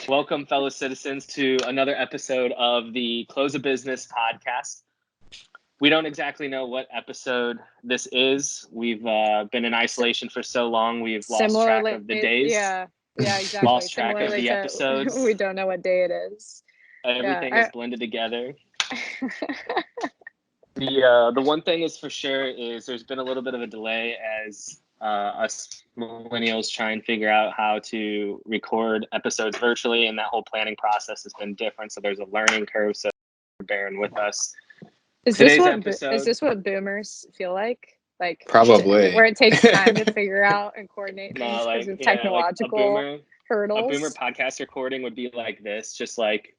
Welcome, fellow citizens, to another episode of the Close of Business podcast. We don't exactly know what episode this is. We've been in isolation for so long, we've lost track of the days. Yeah, exactly. Lost track of the episodes. We don't know what day it is. Everything is blended together. The one thing is for sure is there's been a little bit of a delay as us millennials try and figure out how to record episodes virtually, and that whole planning process has been different. So there's a learning curve. So bearing with us. Is this what boomers feel like? Like probably where it takes time to figure out and coordinate things because of technological hurdles. A boomer podcast recording would be like this, just like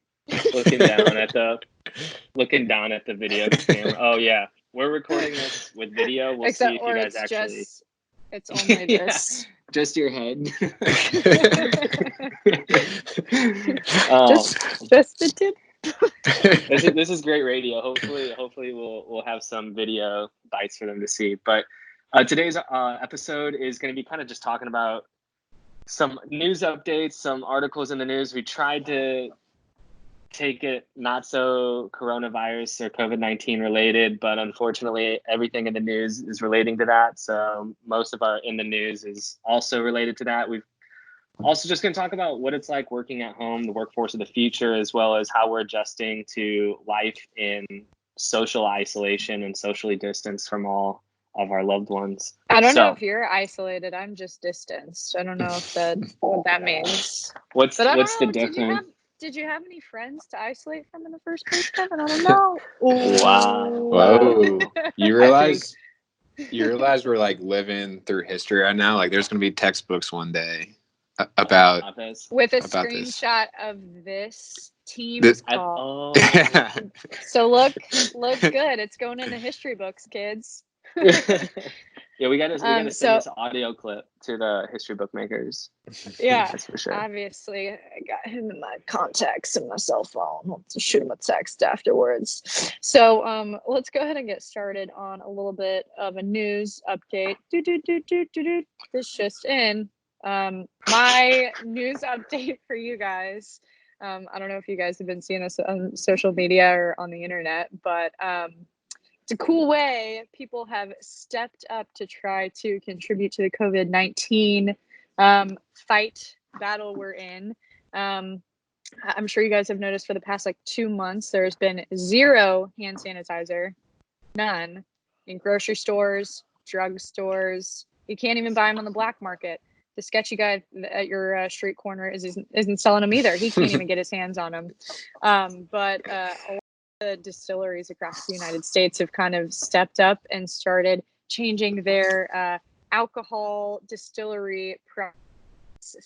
looking down at the video camera. Oh yeah, we're recording this with video. We'll see if you guys actually. It's only this. Just your head. Just the tip. This is great radio. Hopefully we'll have some video bites for them to see. But today's episode is going to be kind of just talking about some news updates, some articles in the news. We tried to take it not so coronavirus or COVID-19 related, but unfortunately everything in the news is relating to that. So most of our in the news is also related to that. We've also just going to talk about what it's like working at home, the workforce of the future, as well as how we're adjusting to life in social isolation and socially distanced from all of our loved ones. I don't know if you're isolated. I'm just distanced. I don't know if what that means. What's the difference? Did you have any friends to isolate from in the first place, Kevin? I don't know. Wow. Whoa. You realize we're like living through history right now? Like there's going to be textbooks one day about this. With a screenshot of this team's call. So look good. It's going into history books, kids. Yeah, we gotta send this audio clip to the history book makers. Yeah, that's for sure. Obviously, I got him in my contacts and my cell phone. I'll have to shoot him a text afterwards. So let's go ahead and get started on a little bit of a news update. This just in. My news update for you guys. I don't know if you guys have been seeing this on social media or on the internet, but it's a cool way people have stepped up to try to contribute to the COVID-19 battle we're in. I'm sure you guys have noticed for the past 2 months, there's been zero hand sanitizer, none, in grocery stores, drugstores. You can't even buy them on the black market. The sketchy guy at your street corner isn't selling them either. He can't even get his hands on them. But a lot of the distilleries across the United States have kind of stepped up and started changing their alcohol distillery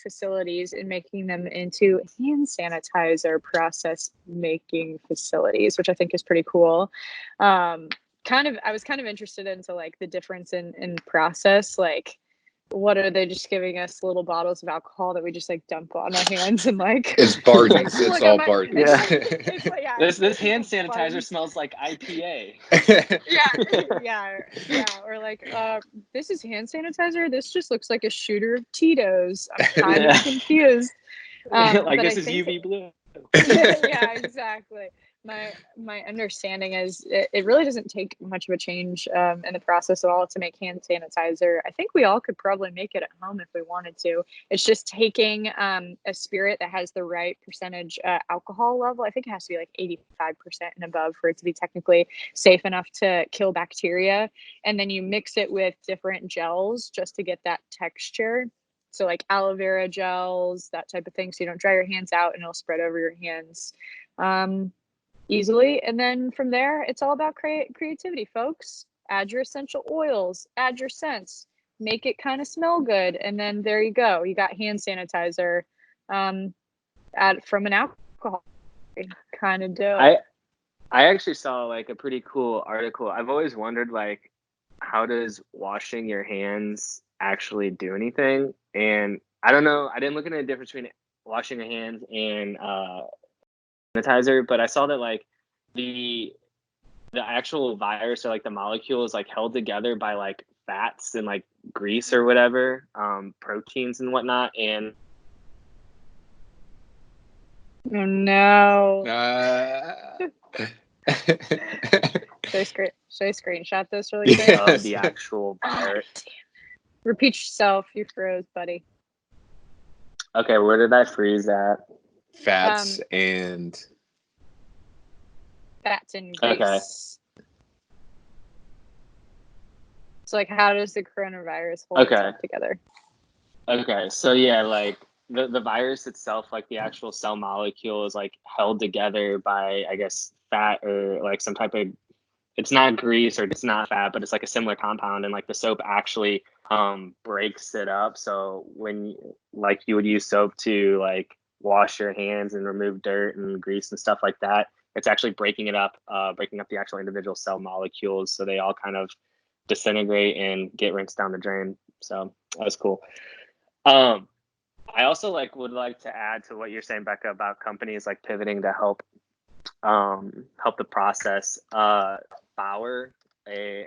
facilities and making them into hand sanitizer process making facilities, which I think is pretty cool. I was kind of interested into the difference in process. What are they just giving us little bottles of alcohol that we just dump on our hands and it's Barton's. It's all Barton's. Yeah. This hand sanitizer smells like IPA. yeah. Or this is hand sanitizer. This just looks like a shooter of Tito's. I'm kind of confused. This is UV blue. Yeah, exactly. My understanding is it really doesn't take much of a change in the process at all to make hand sanitizer. I think we all could probably make it at home if we wanted to. It's just taking a spirit that has the right percentage alcohol level. I think it has to be 85% and above for it to be technically safe enough to kill bacteria. And then you mix it with different gels just to get that texture. So aloe vera gels, that type of thing. So you don't dry your hands out and it'll spread over your hands easily. And then from there, it's all about creativity, folks. Add your essential oils, add your scents, make it kind of smell good. And then there you go. You got hand sanitizer from an alcohol kind of dough. I actually saw a pretty cool article. I've always wondered how does washing your hands actually do anything? And I don't know. I didn't look into the difference between washing your hands and sanitizer, but I saw that the actual virus or the molecule is held together by fats and grease or whatever, proteins and whatnot, and Oh no. Should I screenshot this really quick? Yes. The actual virus. Repeat yourself. You froze, buddy. Okay, where did I freeze at? Fats and grease. Okay. So, like, how does the coronavirus hold itself together? Okay, so yeah, like the virus itself, like the actual cell molecule is like held together by, I guess, fat or like some type of, it's not grease or it's not fat, but it's like a similar compound, and like the soap actually breaks it up. So when like you would use soap to like wash your hands and remove dirt and grease and stuff like that, it's actually breaking it up, breaking up the actual individual cell molecules, so they all kind of disintegrate and get rinsed down the drain. So that was cool. I also would like to add to what you're saying, Becca, about companies like pivoting to help the process. Bauer, a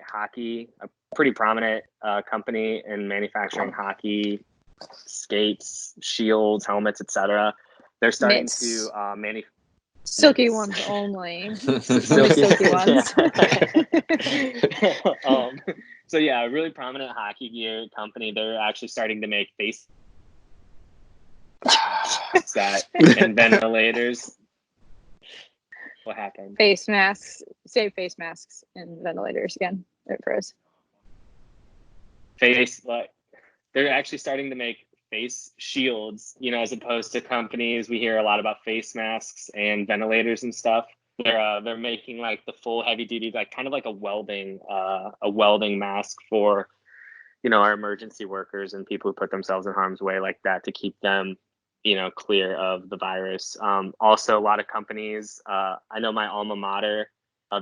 pretty prominent company in manufacturing hockey skates, shields, helmets, etc. They're starting to manufacture silky ones only. Silky ones. So yeah, a really prominent hockey gear company. They're actually starting to make face and ventilators. What happened? Face masks. Say face masks and ventilators again. It froze. They're actually starting to make face shields, as opposed to companies. We hear a lot about face masks and ventilators and stuff. They're making like the full heavy duty, like kind of like a welding mask for, our emergency workers and people who put themselves in harm's way like that, to keep them, clear of the virus. Also, a lot of companies, I know my alma mater,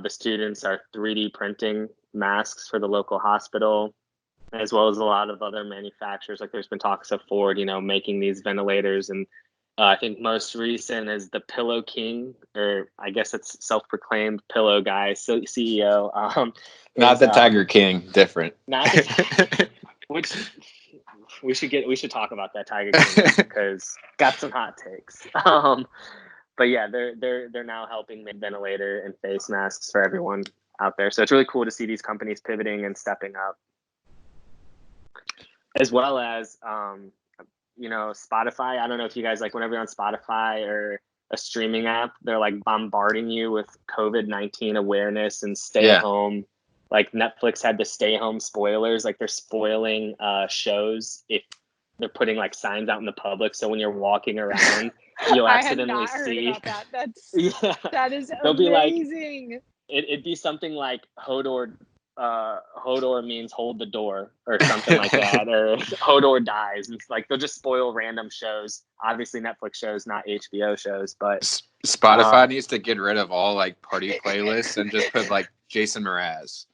the students are 3D printing masks for the local hospital, as well as a lot of other manufacturers. Like there's been talks of Ford, making these ventilators. And I think most recent is the Pillow King, or I guess it's self-proclaimed pillow guy, CEO. Not the Tiger King, different. Not the which we should talk about that Tiger King, because got some hot takes. But yeah, they're now helping make ventilator and face masks for everyone out there. So it's really cool to see these companies pivoting and stepping up. As well as, Spotify. I don't know if you guys, like, whenever you're on Spotify or a streaming app, they're like bombarding you with COVID-19 awareness and stay home. Like Netflix had the stay home spoilers. Like they're spoiling shows if they're putting like signs out in the public. So when you're walking around, you'll accidentally see. Heard about that. That is they'll amazing. Be like, it'd be something like Hodor means hold the door or something like that, or Hodor dies. It's like they'll just spoil random shows. Obviously Netflix shows, not HBO shows, but Spotify needs to get rid of all like party playlists and just put like Jason Mraz,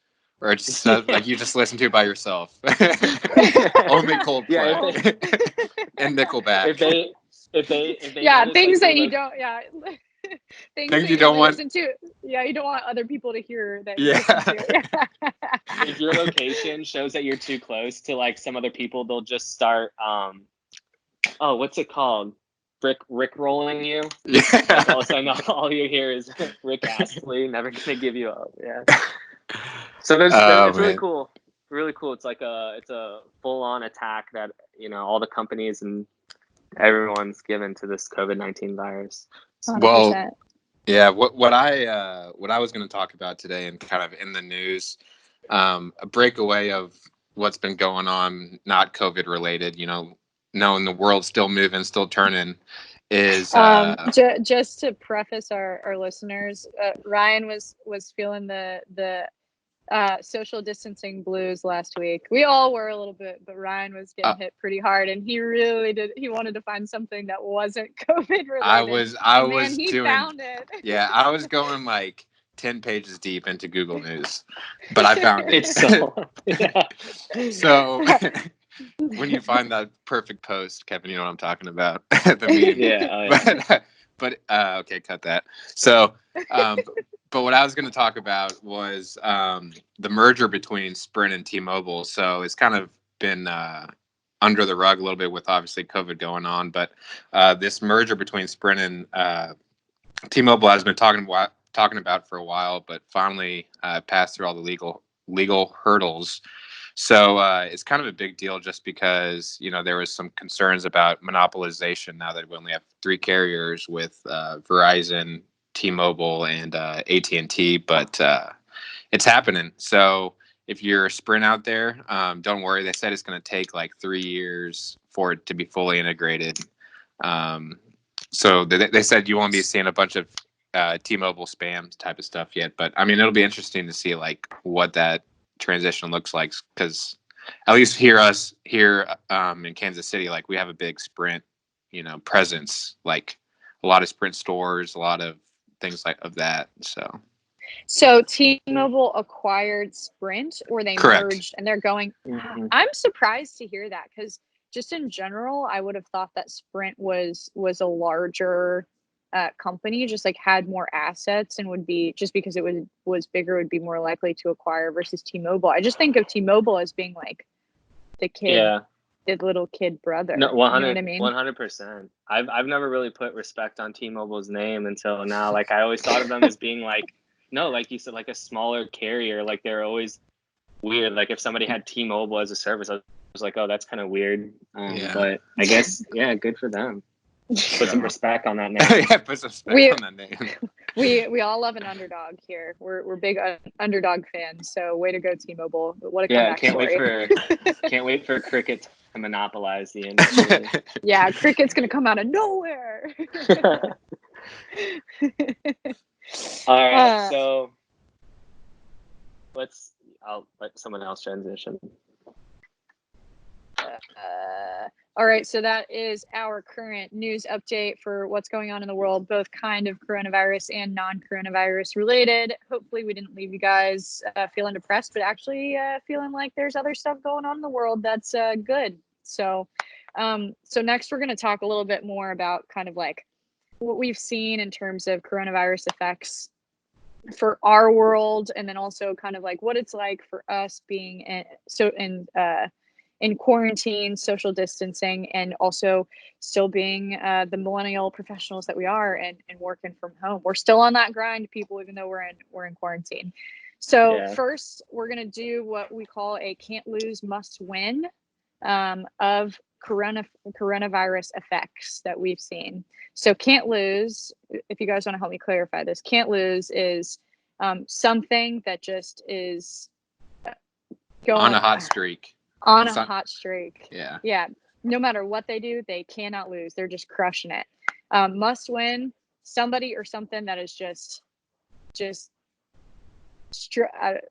or just like you just listen to it by yourself. Only Coldplay and Nickelback. If they things that you don't things you don't want listen to. Yeah, you don't want other people to hear that. You listen to. If your location shows that you're too close to like some other people, they'll just start what's it called? Rick rolling you. Yeah. Like all of a sudden all you hear is Rick Astley, never gonna give you up. Yeah. So it's really cool. Really cool. It's like it's a full on attack that, all the companies and everyone's given to this COVID-19 virus. 100%. Well, yeah, what I was going to talk about today, and kind of in the news, a breakaway of what's been going on, not COVID related, knowing the world's still moving, still turning, is just to preface our listeners, Ryan was feeling the social distancing blues last week. We all were a little bit, but Ryan was getting hit pretty hard, and he really did. He wanted to find something that wasn't COVID related. He found it. Yeah, I was going like 10 pages deep into Google News, but I found it. So when you find that perfect post, Kevin, you know what I'm talking about. The meme. Yeah. But okay, cut that. So, but what I was going to talk about was the merger between Sprint and T-Mobile. So it's kind of been under the rug a little bit with obviously COVID going on. But this merger between Sprint and T-Mobile has been talking about for a while, but finally passed through all the legal hurdles. So it's kind of a big deal just because, there was some concerns about monopolization now that we only have 3 carriers with Verizon, T-Mobile, and AT&T, but it's happening. So if you're a Sprint out there, don't worry. They said it's going to take like 3 years for it to be fully integrated. So they said you won't be seeing a bunch of T-Mobile spam type of stuff yet, but I mean, it'll be interesting to see like what that transition looks like, because at least here in Kansas City, like we have a big Sprint, presence, like a lot of Sprint stores, a lot of things like of that. So T-Mobile acquired Sprint, or they Correct. merged, and they're going. Mhm. I'm surprised to hear that, because just in general, I would have thought that Sprint was a larger company, just like had more assets, and would be, just because it was bigger, would be more likely to acquire versus T-Mobile. I just think of T-Mobile as being like the kid, Yeah. the little kid brother. No, You know 100, what I mean? 100%. I've never really put respect on T-Mobile's name until now. Like I always thought of them as being like, no, like you said, like a smaller carrier. Like they're always weird. Like if somebody had T-Mobile as a service, I was like, oh, that's kind of weird. Yeah. But I guess, yeah, good for them. Put some respect on that name. Yeah, put some respect on that name. We all love an underdog here. We're big underdog fans. So way to go, T-Mobile. What a Yeah, comeback story. can't wait for Cricket to monopolize the industry. Yeah, Cricket's gonna come out of nowhere. All right, so I'll let someone else transition. All right, so that is our current news update for what's going on in the world, both kind of coronavirus and non-coronavirus related. Hopefully we didn't leave you guys feeling depressed, but actually feeling like there's other stuff going on in the world that's good. So next we're going to talk a little bit more about kind of like what we've seen in terms of coronavirus effects for our world, and then also kind of like what it's like for us being in quarantine, social distancing, and also still being the millennial professionals that we are, and working from home. We're still on that grind, people, even though we're in quarantine. So first, we're gonna do what we call a can't lose, must win of coronavirus effects that we've seen. So can't lose, if you guys want to help me clarify this, can't lose is something that just is going on a hot streak. On a hot streak. Yeah. Yeah. No matter what they do, they cannot lose. They're just crushing it. Must win, somebody or something that is just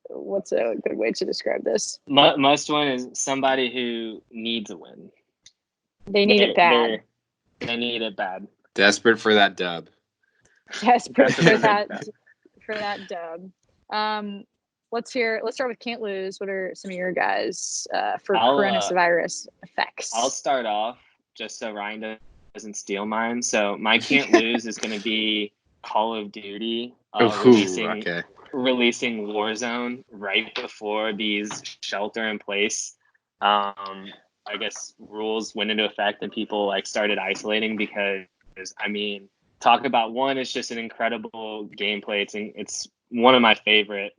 what's a good way to describe this? Must win is somebody who needs a win. They need it bad. They need it bad. Desperate for that dub. Desperate for that dub. Let's start with can't lose. What are some of your guys for coronavirus effects? I'll start off just so Ryan doesn't steal mine. So my can't lose is going to be Call of Duty releasing Warzone right before these shelter in place, I guess, rules went into effect and people like started isolating, because I mean, talk about one, it's just an incredible gameplay. It's one of my favorite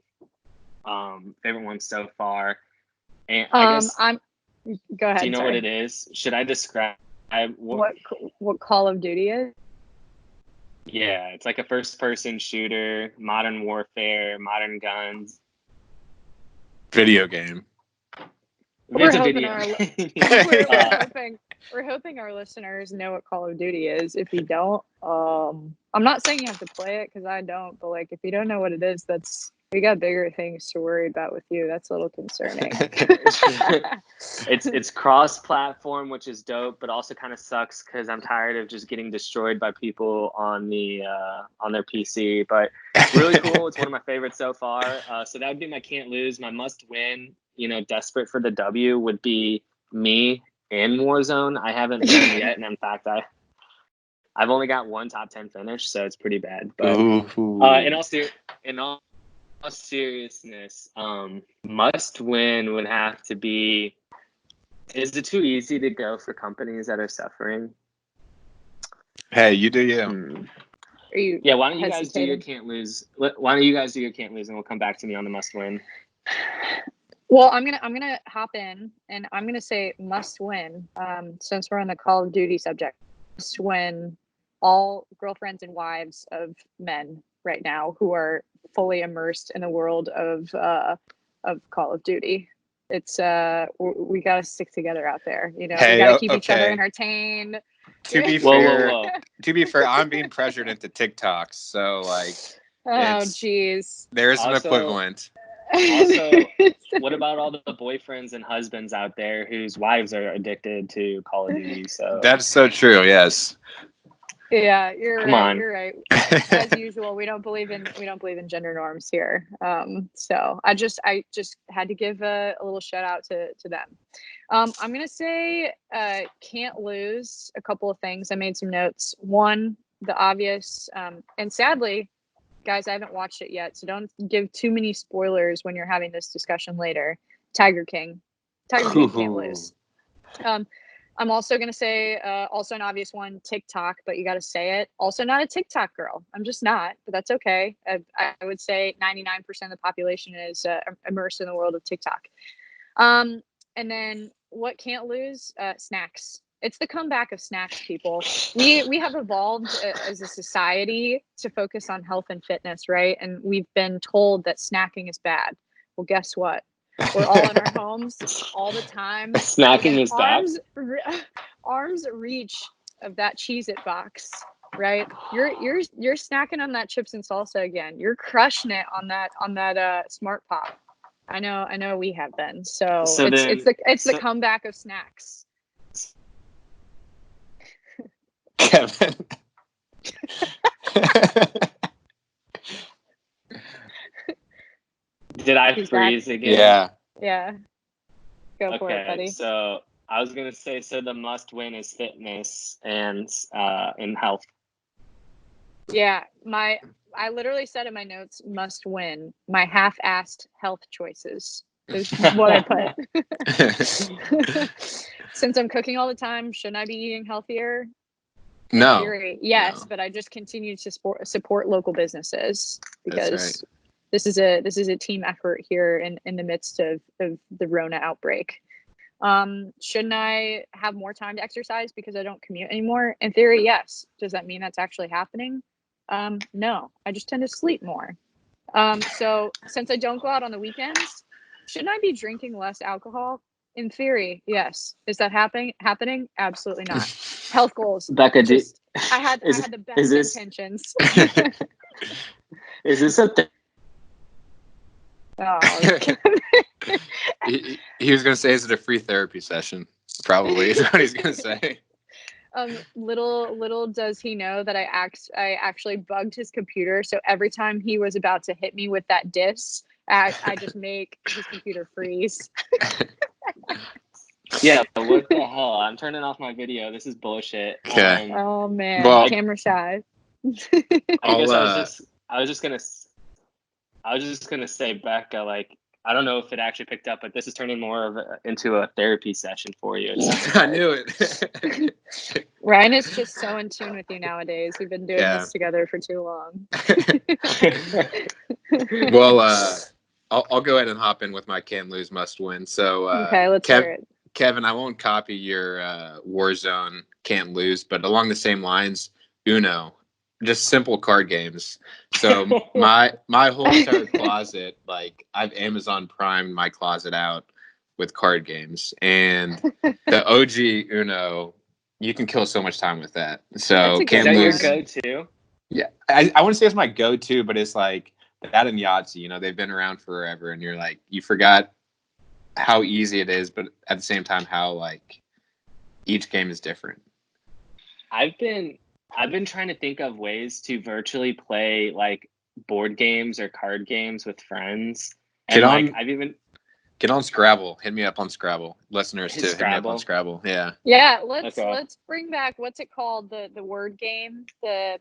ones so far. And I guess go ahead. Do you know what it is? Should I describe what Call of Duty is? Yeah, it's like a first-person shooter, modern warfare, modern guns. Video game. We're hoping our listeners know what Call of Duty is. If you don't, I'm not saying you have to play it, because I don't, but like if you don't know what it is, we got bigger things to worry about with you. That's a little concerning. It's cross-platform, which is dope, but also kind of sucks because I'm tired of just getting destroyed by people on their PC. But it's really cool. It's one of my favorites so far. So that would be my can't lose. My must win, desperate for the W, would be me in Warzone. I haven't won yet, and in fact, I've only got one top 10 finish, so it's pretty bad. But in all seriousness, must win would have to be Is it too easy to go for companies that are suffering? Hey, you do you. Are you? Yeah. Why don't you guys do your can't lose? Why don't you guys do your can't lose, and we'll come back to me on the must win. Well, I'm gonna hop in, and I'm gonna say must win. Since we're on the Call of Duty subject, must win all girlfriends and wives of men right now who are fully immersed in the world of Call of Duty. It's we gotta stick together out there. You know, we gotta keep each other entertained. To be fair, to be fair, I'm being pressured into TikToks, so like, oh geez, there's an equivalent. Also, what about all the boyfriends and husbands out there whose wives are addicted to Call of Duty? So that's so true. Yes. Yeah, you're Come right. on. You're right. As usual, we don't believe in gender norms here. So I just had to give a little shout out to them. I'm gonna say can't lose a couple of things. I made some notes. One, the obvious, and sadly, guys, I haven't watched it yet, so don't give too many spoilers when you're having this discussion later. Tiger King can't lose. I'm also going to say, also an obvious one, TikTok, but you got to say it. Also not a TikTok girl. I'm just not, but that's okay. I would say 99% of the population is immersed in the world of TikTok. And then what can't lose? Snacks. It's the comeback of snacks, people. We have evolved as a society to focus on health and fitness, right? And we've been told that snacking is bad. Well, guess what? We're all in our homes all the time. Snacking is bad. Arms reach of that Cheez-It box, right? You're snacking on that chips and salsa again. You're crushing it on that Smart Pop. I know we have been. So it's the comeback of snacks. Kevin. Did I freeze again? Yeah. Go for it, buddy. So I was gonna say, so the must win is fitness and in health. Yeah, I literally said in my notes, must win. My half-assed health choices is what I put. Since I'm cooking all the time, shouldn't I be eating healthier? No. In theory, yes, no. But I just continue to support local businesses because this is a team effort here in the midst of the Rona outbreak. Shouldn't I have more time to exercise because I don't commute anymore? In theory, yes. Does that mean that's actually happening? No, I just tend to sleep more. So since I don't go out on the weekends, shouldn't I be drinking less alcohol? In theory, yes. Is that happening? Absolutely not. Health goals. Becca, I had the best intentions. Is this a thing? Oh, he was going to say, is it a free therapy session? Probably is what he's going to say. Little does he know that I actually bugged his computer. So every time he was about to hit me with that diss, I just make his computer freeze. Yeah, what the hell? I'm turning off my video. This is bullshit. Okay. Oh man, camera shy. I was just gonna say, Becca, like, I don't know if it actually picked up, but this is turning more into a therapy session for you. I knew it. Ryan is just so in tune with you nowadays. We've been doing this together for too long. Well, I'll go ahead and hop in with my can't lose, must win. So, okay, let's hear it. Kevin, I won't copy your Warzone can't lose, but along the same lines, Uno, just simple card games. So my whole entire closet, like I've Amazon Primed my closet out with card games, and the OG Uno, you can kill so much time with that. So can't lose. Is that your go-to? Yeah, I wouldn't say it's my go-to, but it's like that and Yahtzee. You know, they've been around forever, and you're like, you forgot how easy it is, but at the same time, how like each game is different. I've been trying to think of ways to virtually play like board games or card games with friends. And get on Scrabble. Hit me up on Scrabble. Listeners too. Hit me up on Scrabble. Yeah. Yeah, let's bring back, what's it called? The word game? The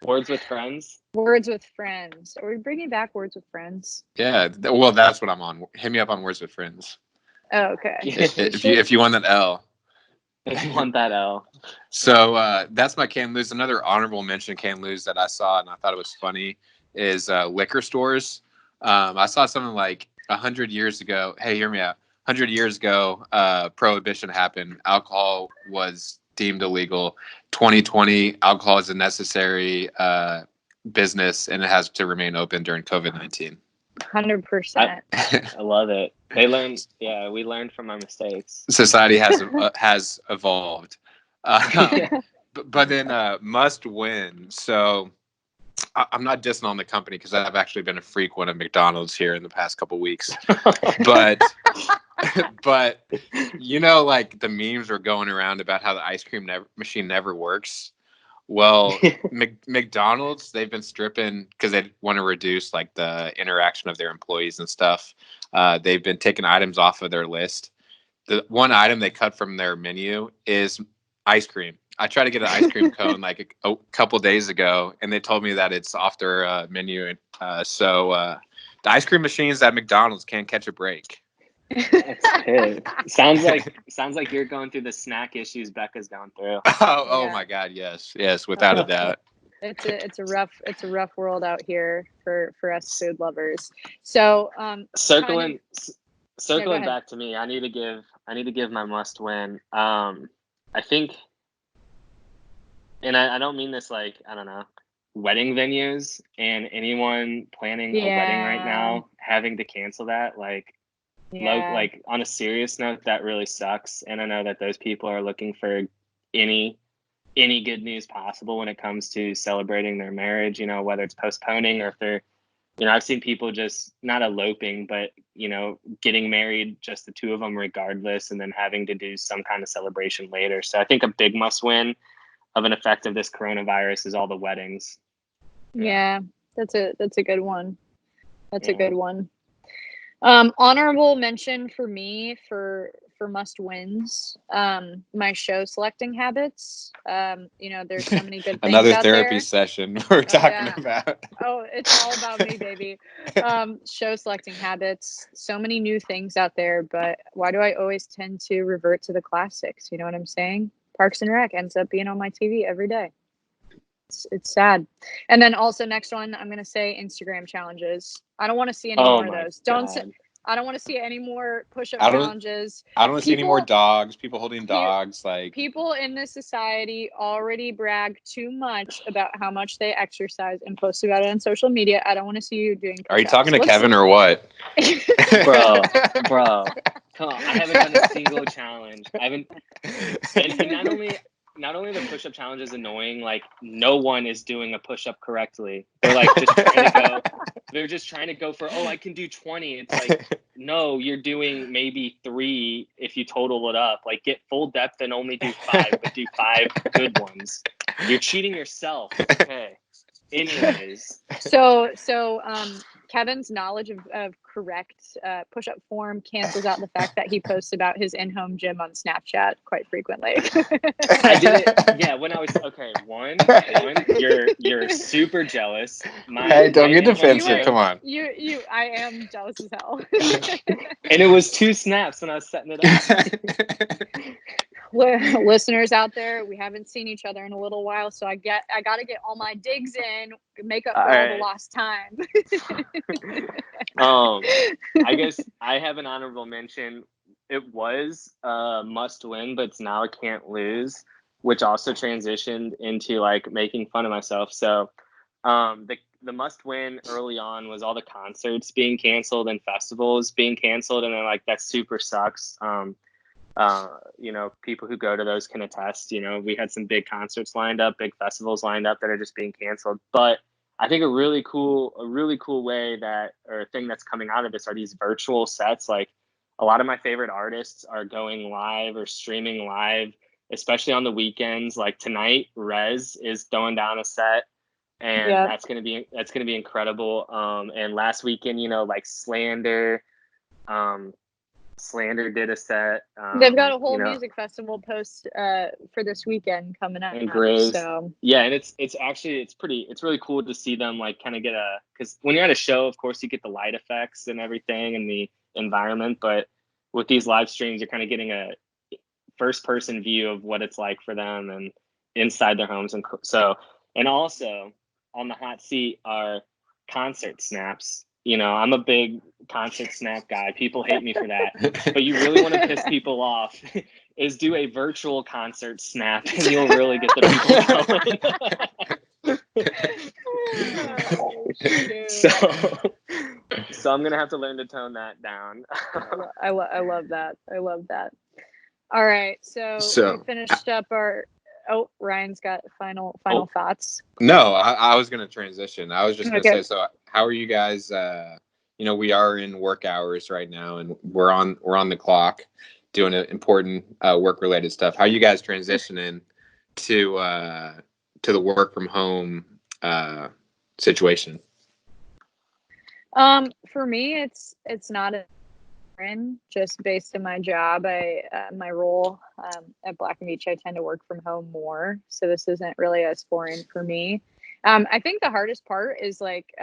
Words with Friends? Words with Friends. Are we bringing back Words with Friends? Yeah. Well, that's what I'm on. Hit me up on Words with Friends. Oh, okay. If you want that L. I want that L. So that's my can't lose. Another honorable mention can't lose that I saw and I thought it was funny is liquor stores. I saw something like 100 years ago. Hey, hear me out. 100 years ago, prohibition happened. Alcohol was deemed illegal. 2020, alcohol is a necessary business, and it has to remain open during COVID-19. 100%. I love it. They learned. Yeah, we learned from our mistakes. Society has evolved. But then must win. So I'm not dissing on the company because I've actually been a frequent of McDonald's here in the past couple weeks. But like the memes are going around about how the ice cream machine never works. Well, McDonald's, they've been stripping because they want to reduce like the interaction of their employees and stuff. They've been taking items off of their list. The one item they cut from their menu is ice cream. I tried to get an ice cream cone like a couple days ago, and they told me that it's off their menu. So the ice cream machines at McDonald's can't catch a break. That's it. Sounds like you're going through the snack issues Becca's going through. Oh my God, yes, without a doubt. It's a rough world out here for us food lovers. So circling Yeah, back to me, I need to give my must win. I think, and I don't mean this like, I don't know, wedding venues and anyone planning a wedding right now having to cancel that, like on a serious note, that really sucks. And I know that those people are looking for any good news possible when it comes to celebrating their marriage, whether it's postponing or if they're, I've seen people just not eloping, but, getting married, just the two of them regardless, and then having to do some kind of celebration later. So I think a big must win of an effect of this coronavirus is all the weddings. Yeah, that's a good one. That's a good one. Honorable mention for me for must wins. My show selecting habits. There's so many good things Another out therapy there. session we're talking about. Oh, it's all about me, baby. Show selecting habits. So many new things out there, but why do I always tend to revert to the classics? You know what I'm saying? Parks and Rec ends up being on my TV every day. It's sad. And then also next one, I'm gonna say Instagram challenges. I don't want to see any more of those. I don't want to see any more push-up challenges. I don't want to see any more dogs. People holding dogs. Like people in this society already brag too much about how much they exercise and post about it on social media. I don't want to see you doing push-ups. Are you talking to Kevin or what? Bro, come on! I haven't done a single challenge. I haven't. And not only the push-up challenge is annoying, like no one is doing a push-up correctly. They're like just trying to go. They're just trying to go for, I can do 20. It's like, no, you're doing maybe 3 if you total it up. Like get full depth and only do 5, but do 5 good ones. You're cheating yourself. Okay. Anyways. So Kevin's knowledge of correct push-up form cancels out the fact that he posts about his in-home gym on Snapchat quite frequently. I did it. Yeah, when I was one, you're super jealous. Hey, don't get defensive. Come on. I am jealous as hell. And it was 2 snaps when I was setting it up. Listeners out there, we haven't seen each other in a little while, so I got to get all my digs in, make up for all the lost time. I guess I have an honorable mention. It was a must win, but it's now a can't lose, which also transitioned into like making fun of myself. So the must win early on was all the concerts being canceled and festivals being canceled, and then like that super sucks. People who go to those can attest. We had some big concerts lined up, big festivals lined up that are just being canceled. But I think a really cool way thing that's coming out of this are these virtual sets. Like a lot of my favorite artists are going live or streaming live, especially on the weekends. Like tonight, Rez is throwing down a set, and that's gonna be incredible. And last weekend, like Slander did a set. They've got a whole music festival post for this weekend coming up. And Graves. So yeah, and it's really cool to see them like kind of get because when you're at a show, of course you get the light effects and everything and the environment, but with these live streams, you're kind of getting a first person view of what it's like for them and inside their homes. And so, and also on the hot seat are concert snaps. You know, I'm a big concert snap guy. People hate me for that, but you really want to piss people off is do a virtual concert snap and you'll really get the people going. So I'm gonna have to learn to tone that down. I love that. I love that. All right, so we finished up our. Oh, Ryan's got final thoughts. No, I was going to transition. I was just going to say, so how are you guys? You know, we are in work hours right now, and we're on the clock doing important work related stuff. How are you guys transitioning to the work from home situation? For me, it's not a just based on my job. My role at Black and Beach, I tend to work from home more, so this isn't really as foreign for me. I think the hardest part is like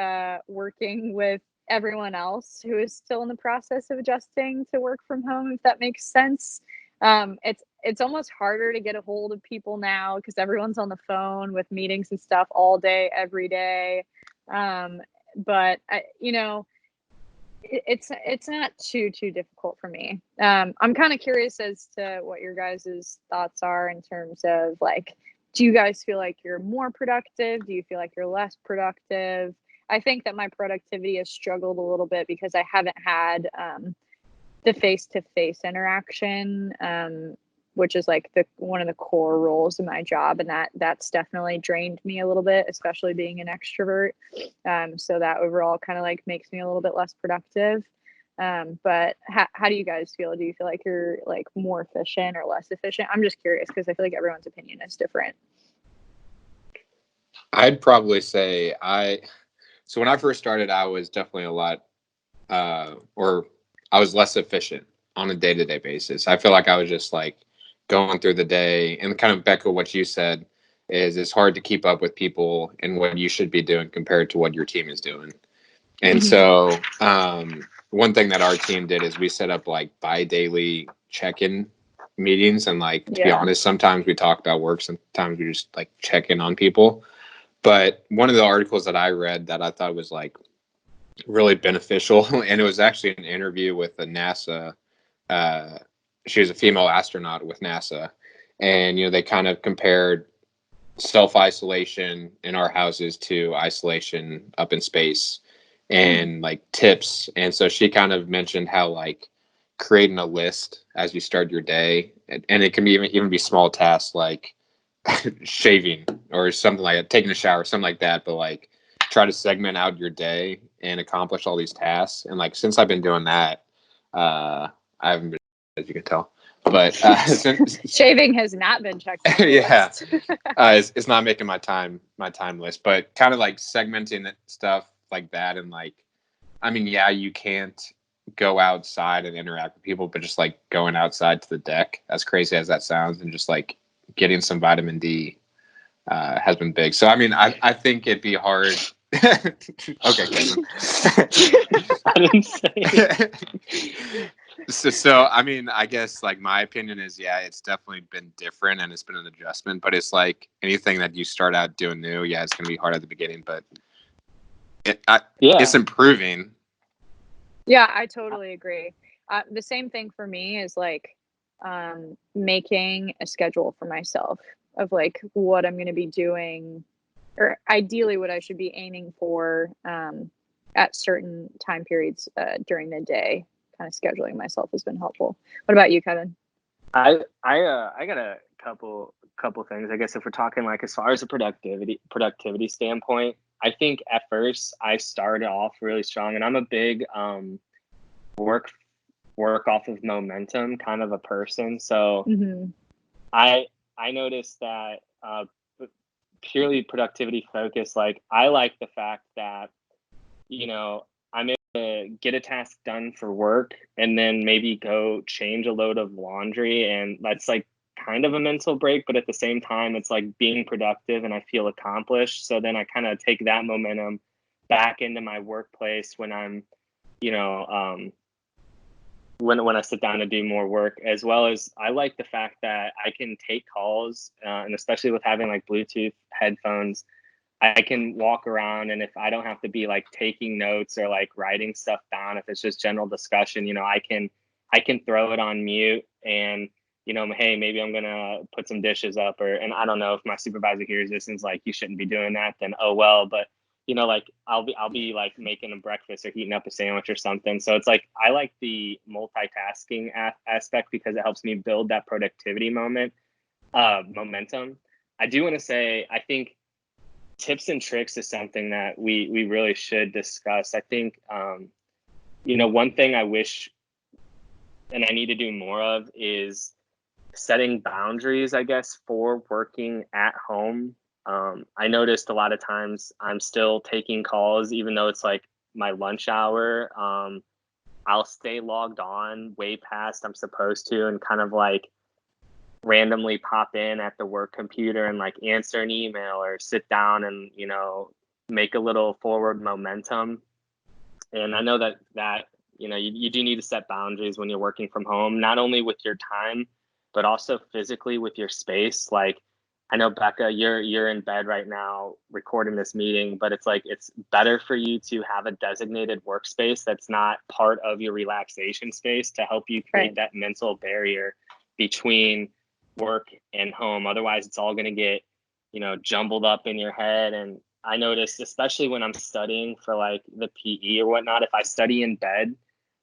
working with everyone else who is still in the process of adjusting to work from home, if that makes sense. It's almost harder to get a hold of people now because everyone's on the phone with meetings and stuff all day, every day. But it's not too difficult for me. I'm kind of curious as to what your guys' thoughts are in terms of like, do you guys feel like you're more productive? Do you feel like you're less productive? I think that my productivity has struggled a little bit because I haven't had the face-to-face interaction, which is like one of the core roles of my job, and that's definitely drained me a little bit, especially being an extrovert. So that overall kind of like makes me a little bit less productive. But how do you guys feel? Do you feel like you're like more efficient or less efficient? I'm just curious because I feel like everyone's opinion is different. I'd probably say so when I first started, I was definitely a lot, or I was less efficient on a day-to-day basis. I feel like I was just like going through the day, and kind of Becca, what you said is it's hard to keep up with people and what you should be doing compared to what your team is doing. And so one thing that our team did is we set up like bi-daily check-in meetings. And like, to be honest, sometimes we talk about work, sometimes we just like check in on people. But one of the articles that I read that I thought was like really beneficial, and it was actually an interview with a NASA, she was a female astronaut with NASA, and they kind of compared self-isolation in our houses to isolation up in space, and like tips. And so she kind of mentioned how like creating a list as you start your day, and it can be even be small tasks like shaving or something like that, taking a shower, something like that, but like try to segment out your day and accomplish all these tasks. And like since I've been doing that, I haven't been, as you can tell, but shaving has not been checked off the list. It's not making my time list, but kind of like segmenting stuff like that. And like, I mean, yeah, you can't go outside and interact with people, but just like going outside to the deck, as crazy as that sounds, and just like getting some vitamin D has been big. So I mean, I think it'd be hard. Okay, Kevin. I didn't say it. So I mean, I guess like my opinion is, yeah, it's definitely been different and it's been an adjustment. But it's like anything that you start out doing new, yeah, it's gonna be hard at the beginning, but it's improving. Yeah, I totally agree. The same thing for me is like making a schedule for myself of like what I'm going to be doing, or ideally what I should be aiming for at certain time periods during the day. Kind of scheduling myself has been helpful. What about you, Kevin? I got a couple things. I guess if we're talking like as far as a productivity standpoint, I think at first I started off really strong, and I'm a big work off of momentum kind of a person. So I noticed that purely productivity focused, like I like the fact that I'm able to get a task done for work and then maybe go change a load of laundry, and that's like kind of a mental break, but at the same time it's like being productive and I feel accomplished. So then I kind of take that momentum back into my workplace when I'm when I sit down to do more work, as well as I like the fact that I can take calls, and especially with having like Bluetooth headphones, I can walk around, and if I don't have to be like taking notes or like writing stuff down, if it's just general discussion, I can throw it on mute and, hey, maybe I'm gonna put some dishes up, and I don't know if my supervisor hears this and is like, you shouldn't be doing that, then oh well. But like I'll be like making a breakfast or heating up a sandwich or something. So it's like I like the multitasking aspect because it helps me build that productivity momentum. I do want to say I think tips and tricks is something that we really should discuss. I think one thing I wish and I need to do more of is setting boundaries, I guess, for working at home. I noticed a lot of times I'm still taking calls, even though it's like my lunch hour. I'll stay logged on way past I'm supposed to and kind of like randomly pop in at the work computer and like answer an email or sit down and, make a little forward momentum. And I know that you do need to set boundaries when you're working from home, not only with your time, but also physically with your space. Like, I know, Becca, you're in bed right now recording this meeting, but it's like it's better for you to have a designated workspace that's not part of your relaxation space to help you create that mental barrier between work and home. Otherwise, it's all going to get, jumbled up in your head. And I noticed, especially when I'm studying for like the PE or whatnot, if I study in bed,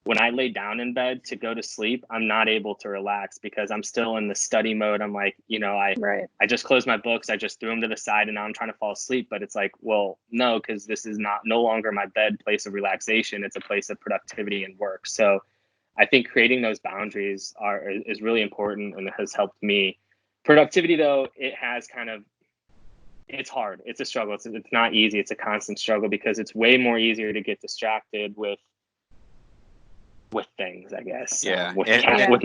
when I lay down in bed to go to sleep, I'm not able to relax because I'm still in the study mode. I'm like, I just closed my books. I just threw them to the side and now I'm trying to fall asleep. But it's like, well, no, because this is no longer my bed place of relaxation. It's a place of productivity and work. So I think creating those boundaries is really important and it has helped me. Productivity, though, it's hard. It's a struggle. It's not easy. It's a constant struggle because it's way more easier to get distracted with things, I guess. Yeah. With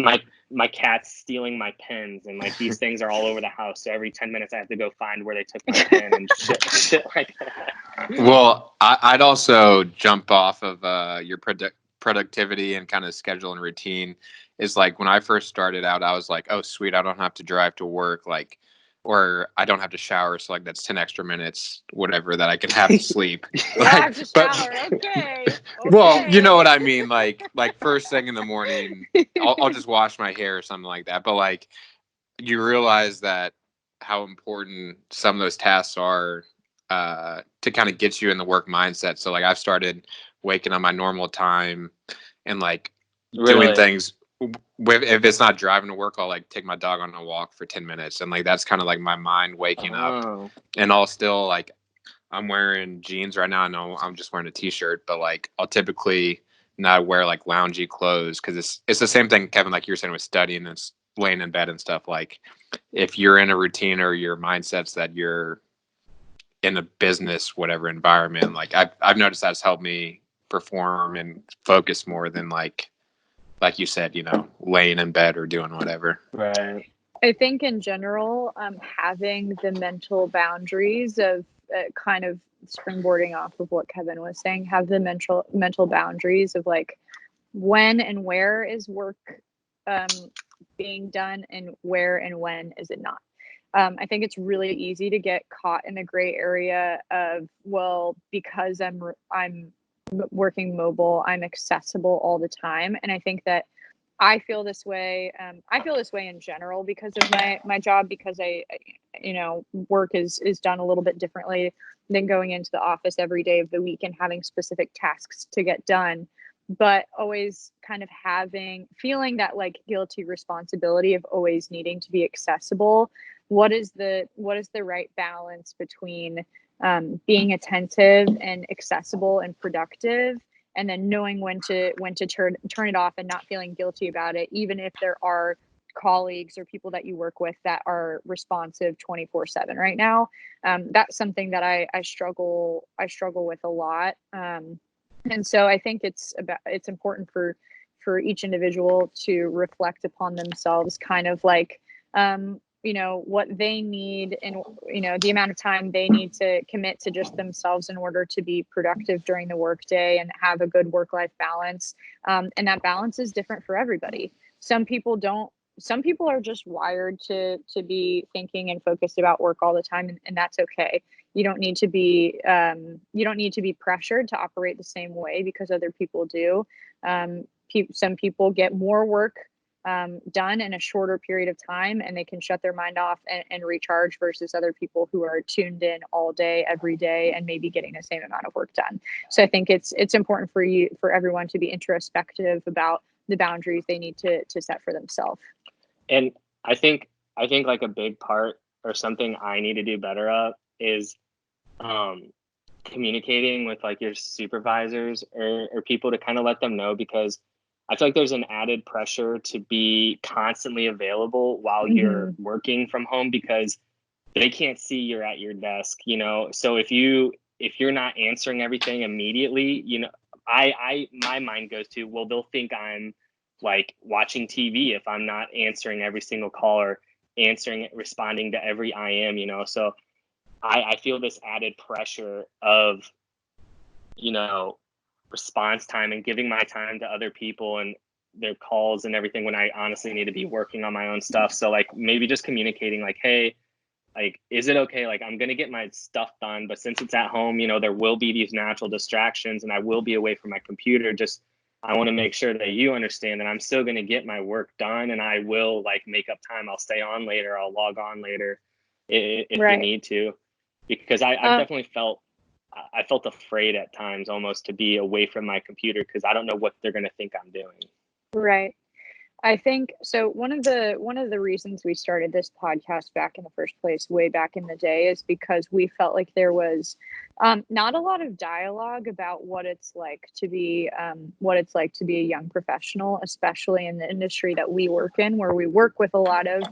my cats stealing my pens and like these things are all over the house. So every 10 minutes I have to go find where they took my pen and shit like that. Well, I'd also jump off of your productivity and kind of schedule and routine. Is like when I first started out, I was like, oh, sweet, I don't have to drive to work, like, or I don't have to shower. So like that's 10 extra minutes, whatever, that I can have to sleep. Like, I have to shower. Okay. Well, you know what I mean? Like first thing in the morning, I'll just wash my hair or something like that. But like you realize that how important some of those tasks are to kind of get you in the work mindset. So like I've started waking up my normal time and like doing things. If it's not driving to work, I'll like take my dog on a walk for 10 minutes. And like, that's kind of like my mind waking up. And I'll still like, I'm wearing jeans right now. I know I'm just wearing a t-shirt, but like I'll typically not wear like loungy clothes. Cause it's the same thing, Kevin, like you were saying with studying and laying in bed and stuff. Like if you're in a routine or your mindset's that you're in a business, whatever environment, like I've noticed that's helped me perform and focus more than like you said, laying in bed or doing whatever. Right. I think in general, having the mental boundaries of kind of springboarding off of what Kevin was saying, have the mental boundaries of like when and where is work being done and where and when is it not. I think it's really easy to get caught in the gray area of, well, because I'm working mobile, I'm accessible all the time. And I think that I feel this way. I feel this way in general because of my job, because I work is done a little bit differently than going into the office every day of the week and having specific tasks to get done. But always kind of feeling that like guilty responsibility of always needing to be accessible. What is the right balance between being attentive and accessible and productive, and then knowing when to turn it off and not feeling guilty about it, even if there are colleagues or people that you work with that are responsive 24/7 right now. That's something that I struggle with a lot. And so I think it's important for each individual to reflect upon themselves, kind of like, what they need and, the amount of time they need to commit to just themselves in order to be productive during the workday and have a good work-life balance. And that balance is different for everybody. Some people are just wired to be thinking and focused about work all the time, and that's okay. You don't need to be pressured to operate the same way because other people do. Some people get more work done in a shorter period of time, and they can shut their mind off and recharge, versus other people who are tuned in all day, every day, and maybe getting the same amount of work done. So I think it's important for everyone to be introspective about the boundaries they need to set for themselves. And I think like a big part, or something I need to do better of, is communicating with like your supervisors or people to kind of let them know, because I feel like there's an added pressure to be constantly available while you're working from home, because they can't see you're at your desk, So if you're not answering everything immediately, my mind goes to, well, they'll think I'm like watching TV if I'm not answering every single call or responding to every IM, So I feel this added pressure of, response time and giving my time to other people and their calls and everything, when I honestly need to be working on my own stuff. So like maybe just communicating like, hey, like, is it okay? Like, I'm going to get my stuff done, but since it's at home, there will be these natural distractions and I will be away from my computer. Just, I want to make sure that you understand that I'm still going to get my work done, and I will like make up time. I'll stay on later. I'll log on later if you need to, because I've definitely felt afraid at times almost to be away from my computer, because I don't know what they're going to think I'm doing. Right. I think so. One of the reasons we started this podcast back in the first place, way back in the day, is because we felt like there was not a lot of dialogue about what it's like to be a young professional, especially in the industry that we work in, where we work with a lot of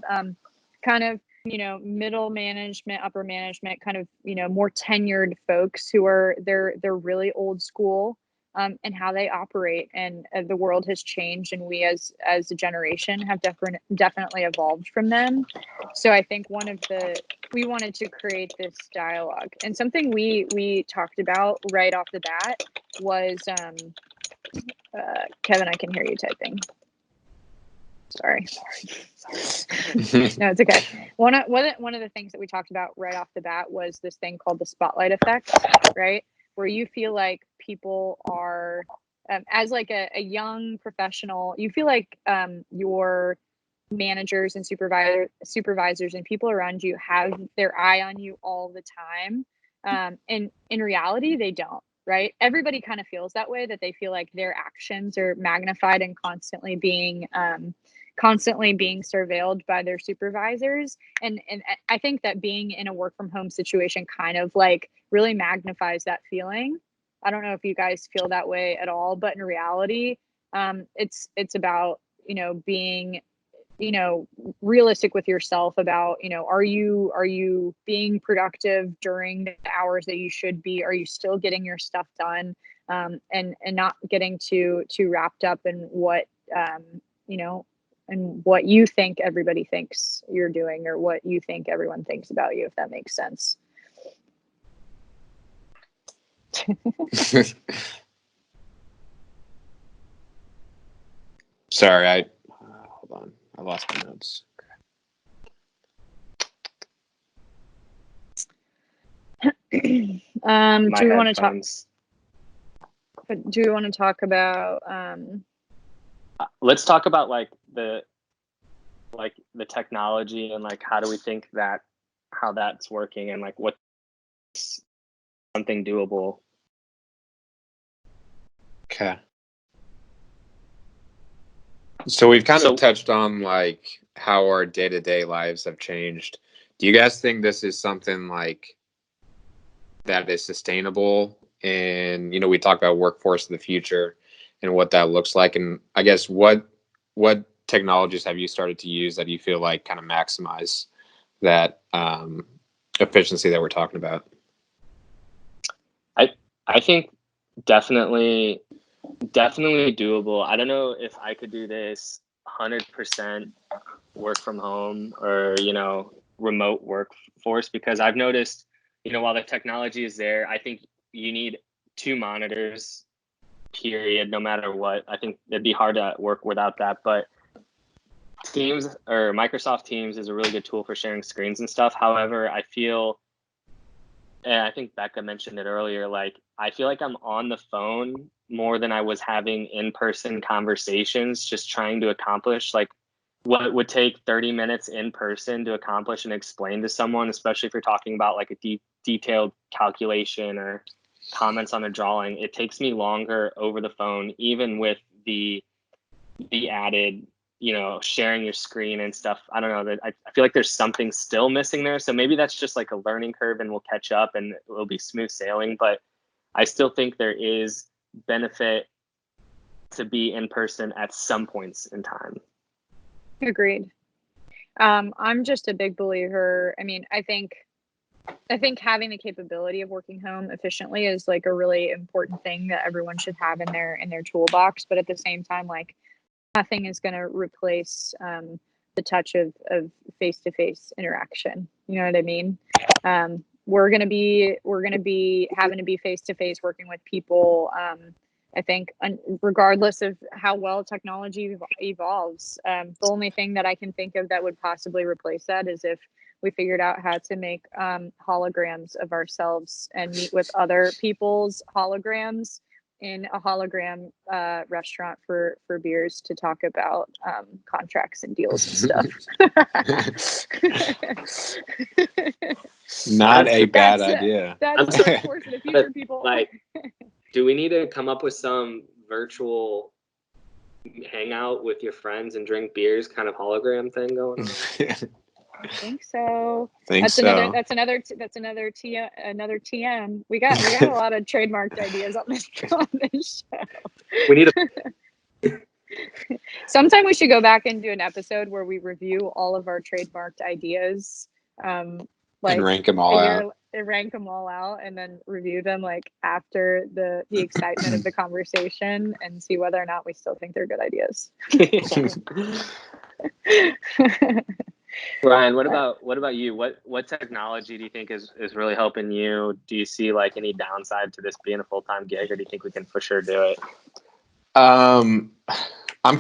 kind of middle management, upper management, kind of more tenured folks who are they're really old school. And how they operate, and the world has changed, and we as a generation have definitely evolved from them. So I think we wanted to create this dialogue, and something we talked about right off the bat was Kevin, I can hear you typing. Sorry. No, it's okay. One of the things that we talked about right off the bat was this thing called the spotlight effect, right? Where you feel like people are, as like a young professional, you feel like your managers and supervisors and people around you have their eye on you all the time. And in reality, they don't, right? Everybody kind of feels that way, that they feel like their actions are magnified and constantly being surveilled by their supervisors. And I think that being in a work from home situation kind of like really magnifies that feeling. I don't know if you guys feel that way at all, but in reality, it's about, being, realistic with yourself about, are you being productive during the hours that you should be? Are you still getting your stuff done? And not getting too wrapped up in what, and what you think everybody thinks you're doing, or what you think everyone thinks about you, if that makes sense. Sorry, hold on. I lost my notes. Do we want to talk about let's talk about like the technology, and like how do we think that how that's working, and like what's something doable. Okay. So we've kind of touched on like how our day-to-day lives have changed. Do you guys think this is something like that is sustainable? And we talk about workforce of the future and what that looks like. And I guess what technologies have you started to use that you feel like kind of maximize that efficiency that we're talking about? I think definitely doable. I don't know if I could do this 100% work from home or, remote workforce, because I've noticed, while the technology is there, I think you need 2 monitors, period, no matter what. I think it'd be hard to work without that, but Teams or Microsoft Teams is a really good tool for sharing screens and stuff. However, I feel, and I think Becca mentioned it earlier, like I feel like I'm on the phone more than I was having in-person conversations, just trying to accomplish like what would take 30 minutes in person to accomplish and explain to someone, especially if you're talking about like a detailed calculation or comments on a drawing. It takes me longer over the phone, even with the added, sharing your screen and stuff. I don't know, that I feel like there's something still missing there. So maybe that's just like a learning curve and we'll catch up and it'll be smooth sailing. But I still think there is benefit to be in person at some points in time. Agreed. I'm just a big believer. I mean, I think having the capability of working home efficiently is like a really important thing that everyone should have in their toolbox. But at the same time, like nothing is going to replace the touch of face-to-face interaction. You know what I mean? We're going to be having to be face-to-face working with people. I think regardless of how well technology evolves, the only thing that I can think of that would possibly replace that is if we figured out how to make holograms of ourselves and meet with other people's holograms in a hologram restaurant for beers to talk about contracts and deals and stuff. Not a bad idea. That's the workforce of the future, people. Like, do we need to come up with some virtual hangout with your friends and drink beers kind of hologram thing going on? I think so. That's another TM. We got a lot of trademarked ideas on this show. We need Sometime we should go back and do an episode where we review all of our trademarked ideas, and rank them all out. Rank them all out, and then review them like after the excitement of the conversation, and see whether or not we still think they're good ideas. Ryan, what about you? What technology do you think is really helping you? Do you see like any downside to this being a full-time gig, or do you think we can for sure do it? I'm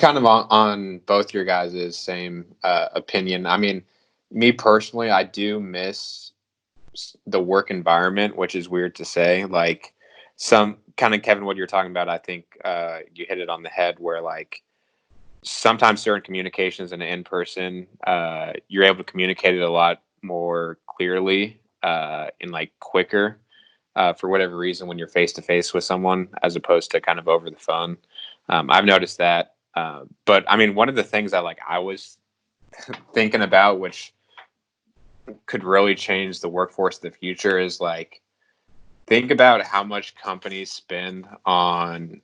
kind of on both your guys' same opinion. I mean, me personally, I do miss the work environment, which is weird to say. Like some kind of, Kevin, what you're talking about, I think you hit it on the head, where like sometimes certain communications in person, you're able to communicate it a lot more clearly and like quicker for whatever reason when you're face to face with someone as opposed to kind of over the phone. I've noticed that. But I mean, one of the things that like I was thinking about, which could really change the workforce of the future, is like, think about how much companies spend on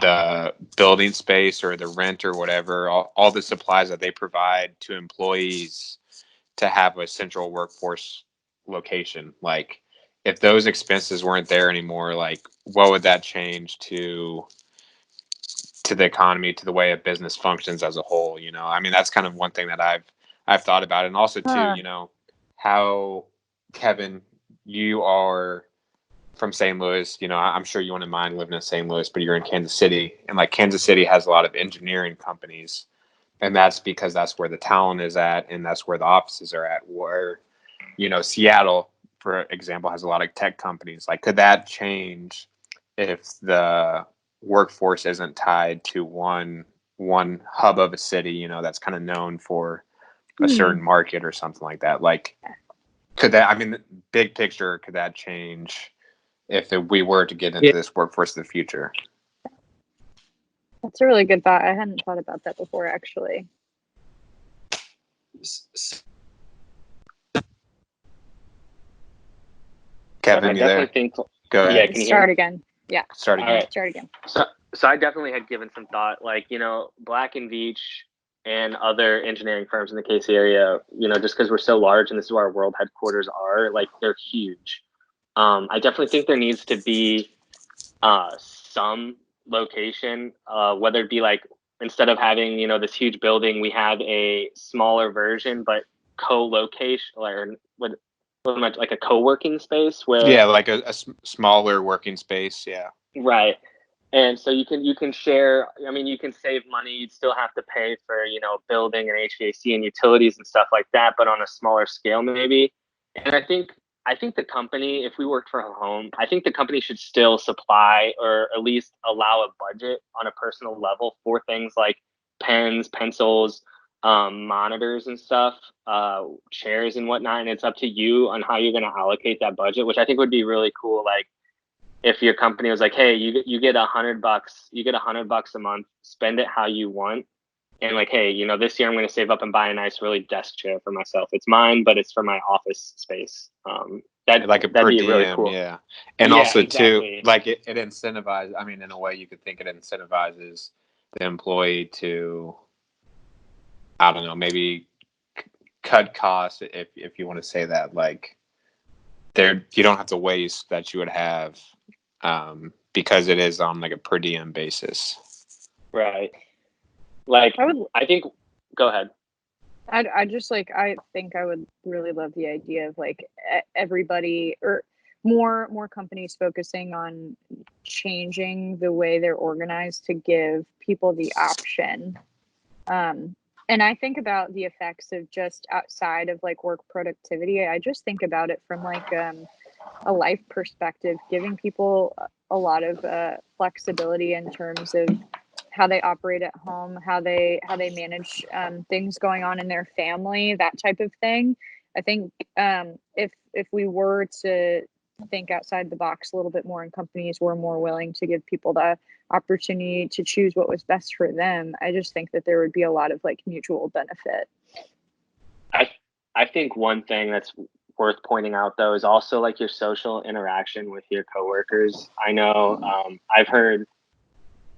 the building space or the rent or whatever, all the supplies that they provide to employees to have a central workforce location. Like if those expenses weren't there anymore, like what would that change to the economy, to the way a business functions as a whole? I mean, that's kind of one thing that I've thought about. And also too, how, Kevin, you are from St. Louis, I'm sure you wouldn't mind living in St. Louis, but you're in Kansas City, and like Kansas City has a lot of engineering companies, and that's because that's where the talent is at, and that's where the offices are at. Where, Seattle, for example, has a lot of tech companies. Like, could that change if the workforce isn't tied to one hub of a city, that's kind of known for a certain market or something like that? Like, could that, I mean, big picture, could that change if we were to get into this workforce of the future? That's a really good thought. I hadn't thought about that before, actually. Kevin, you there? Go ahead. Yeah, can you start again? Yeah. Start again. All right. Start again. So I definitely had given some thought, like, Black & Veatch and other engineering firms in the KC area, just because we're so large and this is where our world headquarters are, like, they're huge. I definitely think there needs to be some location, whether it be like instead of having, this huge building, we have a smaller version, but co-location, or what much like a co-working space where like a smaller working space. Yeah. right. And so you can share. I mean, you can save money. You'd still have to pay for, building and HVAC and utilities and stuff like that, but on a smaller scale maybe. And I think the company, if we worked from home, I think the company should still supply or at least allow a budget on a personal level for things like pens, pencils, monitors and stuff, chairs and whatnot. And it's up to you on how you're going to allocate that budget, which I think would be really cool. Like, if your company was like, hey, you get $100, you get $100 a month, spend it how you want. And like, hey, this year I'm going to save up and buy a nice, really desk chair for myself. It's mine, but it's for my office space. Like a that'd per be diem, really cool. yeah. And Yeah, also exactly. too, like it incentivizes. I mean, in a way, you could think it incentivizes the employee to, I don't know, maybe cut costs if you want to say that. Like, you don't have to waste that you would have, because it is on like a per diem basis. Right. Like, I think. Go ahead. I just like, I think I would really love the idea of like everybody or more companies focusing on changing the way they're organized to give people the option. And I think about the effects of just outside of like work productivity. I just think about it from like a life perspective, giving people a lot of flexibility in terms of how they operate at home, how they manage things going on in their family, that type of thing. I think if we were to think outside the box a little bit more and companies were more willing to give people the opportunity to choose what was best for them, I just think that there would be a lot of like mutual benefit. I think one thing that's worth pointing out though is also like your social interaction with your coworkers. I know I've heard,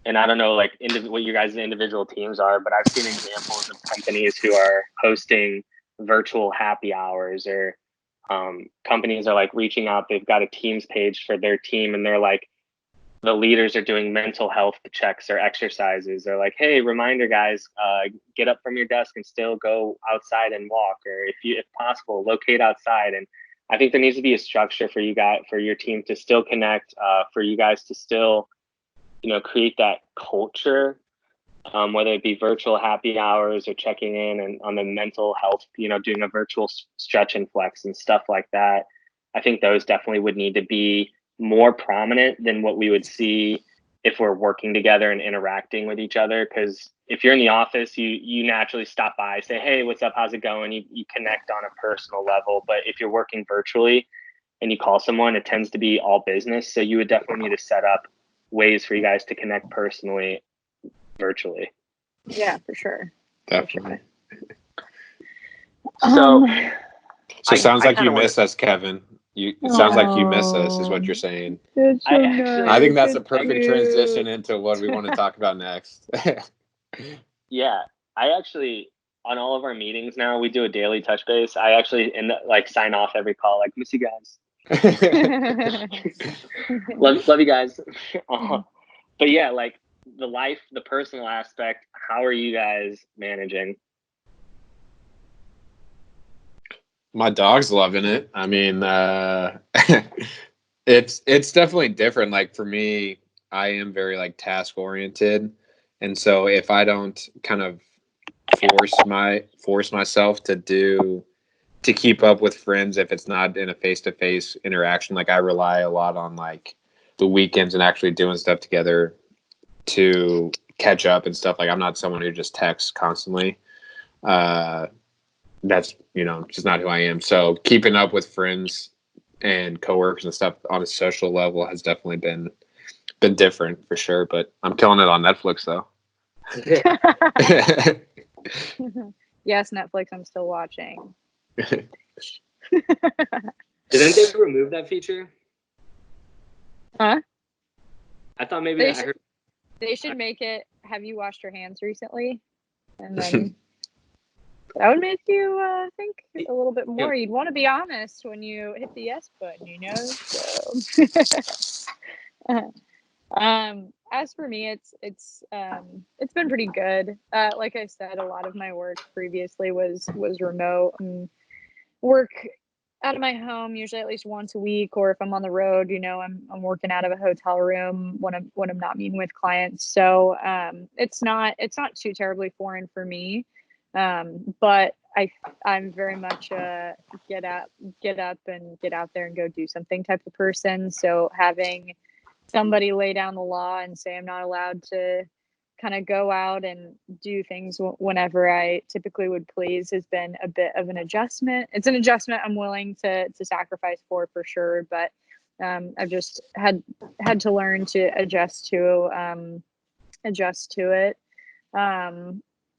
and I don't know like what your guys' individual teams are, but I've seen examples of companies who are hosting virtual happy hours, or companies are like reaching out. They've got a Teams page for their team, and they're like, the leaders are doing mental health checks or exercises. They're like, hey, reminder guys, get up from your desk and still go outside and walk, or if possible, locate outside. And I think there needs to be a structure for you guys, for your team to still connect, for you guys to still, create that culture, whether it be virtual happy hours or checking in and on the mental health, doing a virtual stretch and flex and stuff like that. I think those definitely would need to be more prominent than what we would see if we're working together and interacting with each other. Because if you're in the office, you naturally stop by, say, hey, what's up? How's it going? You connect on a personal level. But if you're working virtually and you call someone, it tends to be all business. So you would definitely need to set up ways for you guys to connect personally virtually. Yeah, for sure. Definitely. For sure. So it sounds like you miss us, Kevin. It sounds like you miss us, is what you're saying. That's so nice. I think that's a perfect transition into what we want to talk about next. Yeah, I actually, on all of our meetings now, we do a daily touch base. I actually sign off every call, like, miss you guys. love you guys. But yeah, like the personal aspect, how are you guys managing? My dog's loving it. I mean, it's definitely different. Like for me, I am very like task oriented, and so if I don't kind of force myself to keep up with friends, if it's not in a face-to-face interaction, like I rely a lot on like the weekends and actually doing stuff together to catch up and stuff. Like I'm not someone who just texts constantly. That's, just not who I am. So keeping up with friends and coworkers and stuff on a social level has definitely been different for sure. But I'm killing it on Netflix though. Yes, Netflix, I'm still watching. Didn't they remove that feature? Huh? I thought maybe I heard. They should make it, have you washed your hands recently? And then that would make you think a little bit more. You'd want to be honest when you hit the yes button, So as for me, it's been pretty good. Like I said, a lot of my work previously was remote and work out of my home usually at least once a week, or if I'm on the road, I'm working out of a hotel room when I'm not meeting with clients. So it's not too terribly foreign for me. But I'm very much a get up and get out there and go do something type of person. So having somebody lay down the law and say I'm not allowed to kind of go out and do things whenever I typically would please has been a bit of an adjustment. It's an adjustment I'm willing to sacrifice for sure, but I've just had to learn to adjust to it.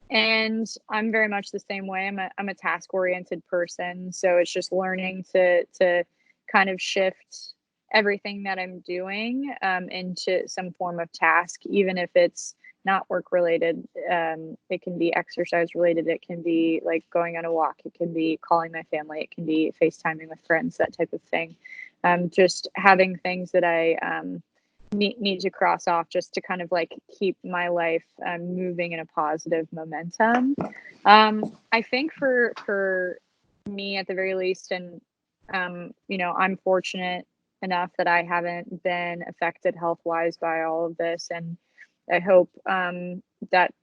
And I'm very much the same way. I'm a task oriented person, so it's just learning to kind of shift everything that I'm doing into some form of task, even if it's not work related. It can be exercise related. It can be like going on a walk. It can be calling my family. It can be FaceTiming with friends, that type of thing. Just having things that I need to cross off just to kind of like keep my life moving in a positive momentum. I think for me at the very least, and I'm fortunate enough that I haven't been affected health wise by all of this, and I hope that that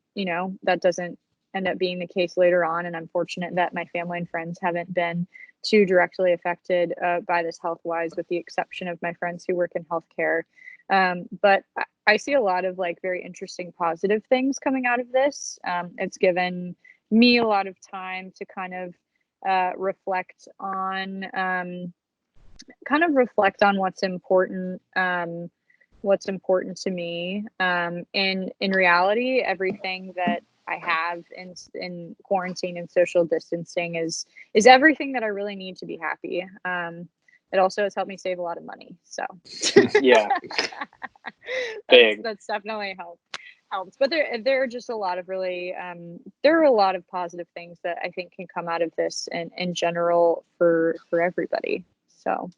doesn't end up being the case later on. And I'm fortunate that my family and friends haven't been too directly affected by this health wise, with the exception of my friends who work in healthcare. But I see a lot of like very interesting positive things coming out of this. It's given me a lot of time to kind of reflect on what's important to me. In reality, everything that I have in quarantine and social distancing is everything that I really need to be happy. It also has helped me save a lot of money. So yeah, big. That's definitely helped. But there are just a lot of really there are a lot of positive things that I think can come out of this in general for everybody. So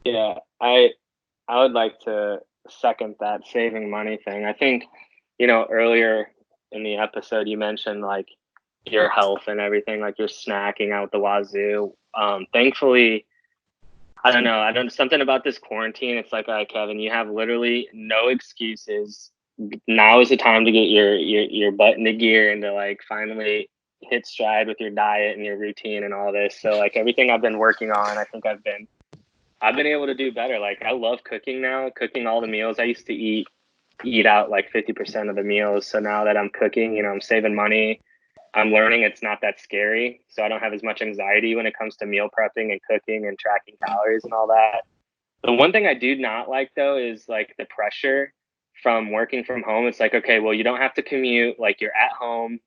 Yeah, I would like to second that saving money thing. I think, earlier in the episode you mentioned like your health and everything, like you're snacking out the wazoo. Thankfully, I don't know, something about this quarantine, it's like, all right, Kevin, you have literally no excuses. Now is the time to get your butt into gear and to like finally hit stride with your diet and your routine and all this. So like everything I've been working on, I think I've been able to do better. Like I love cooking now, cooking all the meals. I used to eat out like 50% of the meals. So now that I'm cooking, I'm saving money. I'm learning it's not that scary. So I don't have as much anxiety when it comes to meal prepping and cooking and tracking calories and all that. The one thing I do not like though is like the pressure from working from home. It's like, okay, well, you don't have to commute. Like you're at home.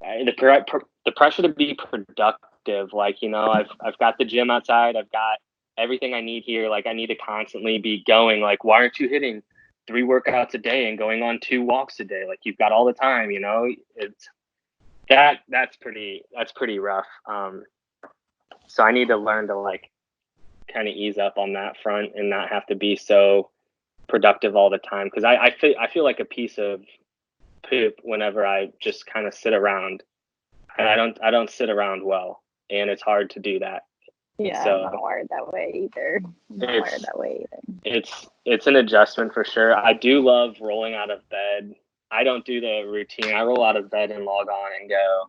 The pressure to be productive. Like, I've got the gym outside. I've got everything I need here. Like I need to constantly be going. Like, why aren't you hitting 3 workouts a day and going on 2 walks a day? Like you've got all the time, it's that's pretty rough. So I need to learn to like kind of ease up on that front and not have to be so productive all the time. Because I feel like a piece of poop whenever I just kind of sit around, and I don't sit around well, and it's hard to do that. yeah, So I'm not wired that way either. It's an adjustment for sure. I do love rolling out of bed. I don't do the routine. I roll out of bed and log on and go.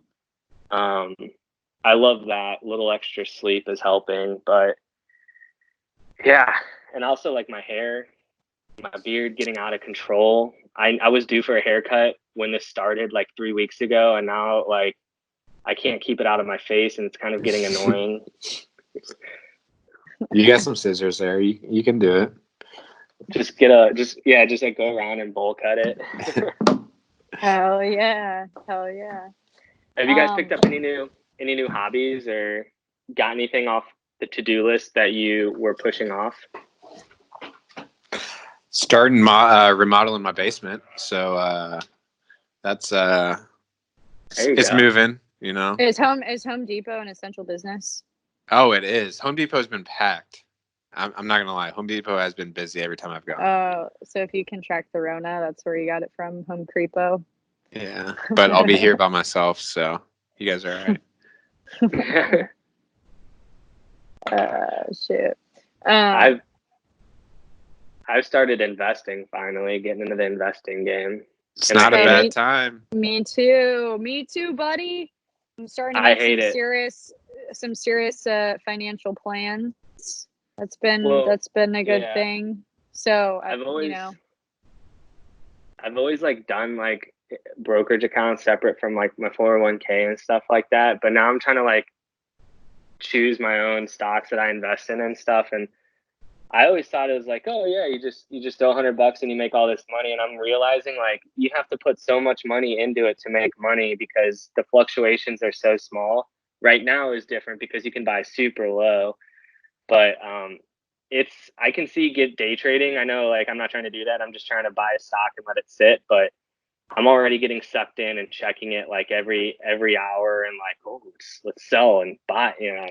I love that. Little extra sleep is helping, but yeah. And also like my hair, my beard getting out of control. I was due for a haircut when this started like 3 weeks ago, and now like I can't keep it out of my face, and it's kind of getting annoying. You got some scissors there. You can do it. Just like go around and bowl cut it. Hell yeah. Have you guys picked up any new hobbies or got anything off the to-do list that you were pushing off? Starting remodeling my basement, so that's it's moving. Is Home Depot an essential business? Oh, it is. Home Depot's been packed. I'm not gonna lie. Home Depot has been busy every time I've gone. Oh, so if you contract the Rona, that's where you got it from, Home Creepo. Yeah, but I'll be here by myself, so you guys are all right. Shit. I've started investing finally, getting into the investing game. It's And not a I hate bad it. time. Me too, buddy. I'm starting to I make hate it. some serious financial plans. That's been a good yeah. thing. So I've you know, always like done like brokerage accounts separate from like my 401k and stuff like that. But now I'm trying to like choose my own stocks that I invest in and stuff. And I always thought it was like, oh yeah, you just throw $100 and you make all this money. And I'm realizing like you have to put so much money into it to make money because the fluctuations are so small. Right now is different because you can buy super low, but I can see get day trading. I know like I'm not trying to do that. I'm just trying to buy a stock and let it sit, but I'm already getting sucked in and checking it like every hour and like, oh, let's sell and buy, you know.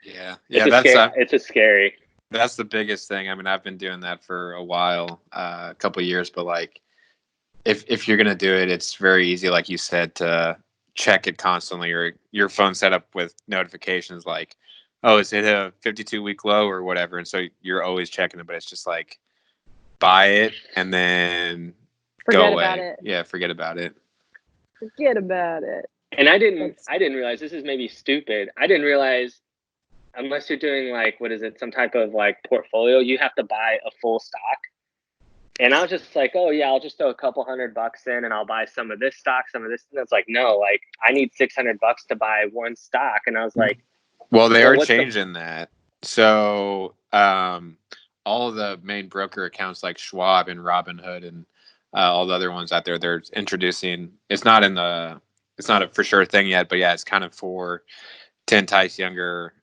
Yeah, It's a scary. That's the biggest thing. I mean, I've been doing that for a while, a couple of years, but like if you're gonna do it, it's very easy, like you said, to check it constantly, or your phone set up with notifications like, oh, is it a 52-week low or whatever, and so you're always checking it. But it's just like buy it and then forget go away. about it. Yeah, forget about it. Forget about it. And I didn't realize, this is maybe stupid. I didn't realize unless you're doing like, what is it, some type of like portfolio, you have to buy a full stock. And I was just like, oh yeah, I'll just throw a couple $100 in and I'll buy some of this stock, some of this. And it's like, no, like I need $600 to buy one stock. And I was like, well, they are changing that. So all of the main broker accounts like Schwab and Robinhood and all the other ones out there, they're introducing, it's not a for sure thing yet, but yeah, it's kind of to entice younger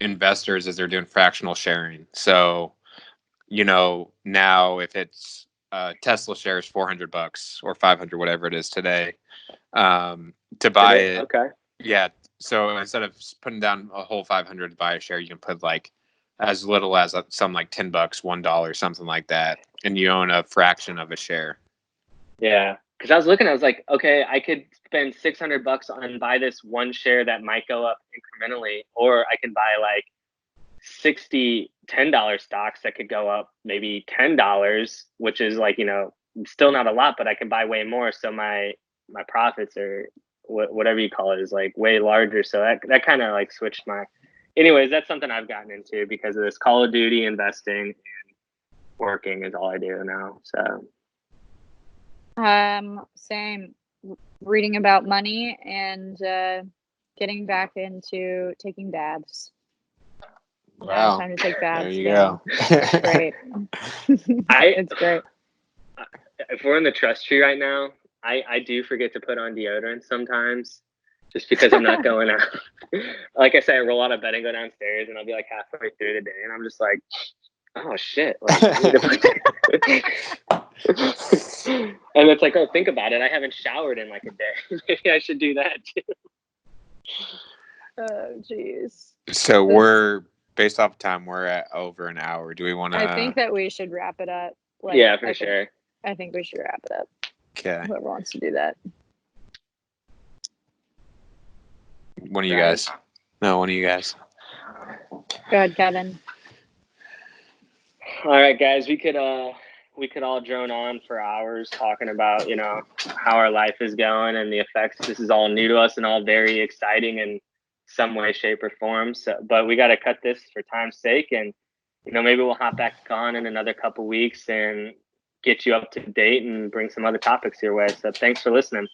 investors as they're doing fractional sharing. So, you know, now if it's Tesla shares $400 or 500, whatever it is today, to buy it. Okay. Yeah. So instead of putting down a whole 500 to buy a share, you can put like as little as some like $10, $1, something like that, and you own a fraction of a share. Yeah, because I was looking, I was like, okay, I could spend $600 on buy this one share that might go up incrementally, or I can buy like 60 $10 stocks that could go up maybe $10, which is like, you know, still not a lot, but I can buy way more. So my profits are whatever you call it is like way larger. So that kind of like switched my. Anyways, that's something I've gotten into because of this Call of Duty investing, and working is all I do now. So. Same. Reading about money and getting back into taking baths. Wow. Time to take baths. There you go. It's great. It's great. If we're in the trust tree right now, I do forget to put on deodorant sometimes just because I'm not going out. Like I say, I roll out of bed and go downstairs, and I'll be like halfway through the day, and I'm just like, oh shit. Like, I need to put and it's like, oh, think about it. I haven't showered in like a day. Maybe I should do that too. Oh, jeez. So we're based off time. We're at over an hour. Do we want to? I think that we should wrap it up. Yeah, for sure. I think we should wrap it up. Okay. Whoever wants to do that. One of you guys. No, one of you guys. Go ahead, Kevin. All right, guys. We could all drone on for hours talking about, you know, how our life is going and the effects. This is all new to us and all very exciting in some way, shape, or form. So, but we got to cut this for time's sake, and you know, maybe we'll hop back on in another couple weeks and get you up to date and bring some other topics your way. So thanks for listening.